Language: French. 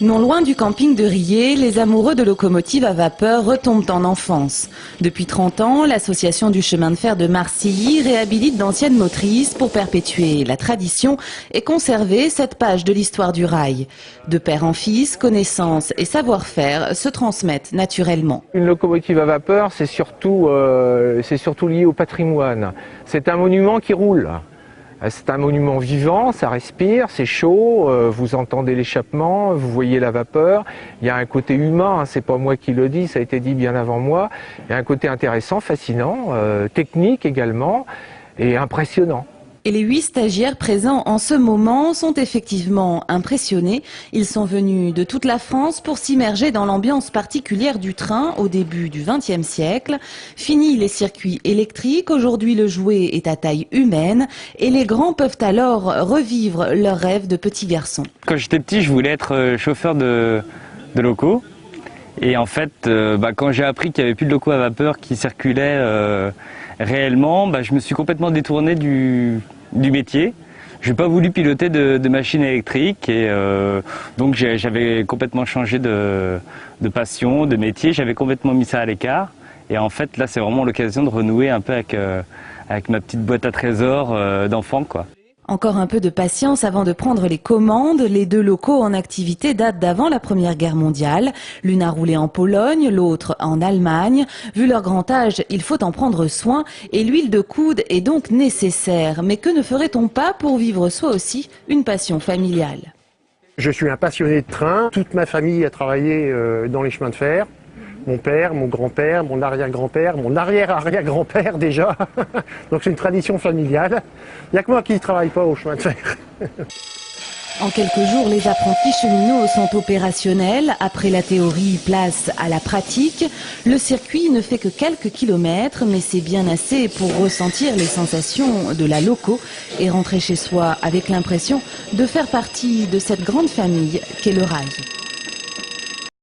Non loin du camping de Riez, les amoureux de locomotives à vapeur retombent en enfance. Depuis 30 ans, l'association du chemin de fer de Marcilly réhabilite d'anciennes motrices pour perpétuer la tradition et conserver cette page de l'histoire du rail. De père en fils, connaissances et savoir-faire se transmettent naturellement. Une locomotive à vapeur, c'est surtout lié au patrimoine. C'est un monument qui roule. C'est un monument vivant, ça respire, c'est chaud, vous entendez l'échappement, vous voyez la vapeur. Il y a un côté humain, c'est pas moi qui le dis, ça a été dit bien avant moi. Il y a un côté intéressant, fascinant, technique également et impressionnant. Et les 8 stagiaires présents en ce moment sont effectivement impressionnés. Ils sont venus de toute la France pour s'immerger dans l'ambiance particulière du train au début du XXe siècle. Fini les circuits électriques, aujourd'hui le jouet est à taille humaine et les grands peuvent alors revivre leurs rêves de petits garçons. Quand j'étais petit, je voulais être chauffeur de locaux. Et en fait, quand j'ai appris qu'il n'y avait plus de locaux à vapeur qui circulaient réellement, je me suis complètement détourné du métier. Je n'ai pas voulu piloter de machines électriques et donc j'avais complètement changé de passion, de métier. J'avais complètement mis ça à l'écart. Et en fait, là, c'est vraiment l'occasion de renouer un peu avec ma petite boîte à trésors d'enfant, quoi. Encore un peu de patience avant de prendre les commandes. Les 2 locaux en activité datent d'avant la Première Guerre mondiale. L'une a roulé en Pologne, l'autre en Allemagne. Vu leur grand âge, il faut en prendre soin et l'huile de coude est donc nécessaire. Mais que ne ferait-on pas pour vivre soi aussi une passion familiale? Je suis un passionné de train. Toute ma famille a travaillé dans les chemins de fer. Mon père, mon grand-père, mon arrière-grand-père, mon arrière-arrière-grand-père déjà. Donc c'est une tradition familiale. Il n'y a que moi qui ne travaille pas au chemin de fer. En quelques jours, les apprentis cheminots sont opérationnels. Après la théorie, place à la pratique. Le circuit ne fait que quelques kilomètres, mais c'est bien assez pour ressentir les sensations de la loco et rentrer chez soi avec l'impression de faire partie de cette grande famille qu'est le rail.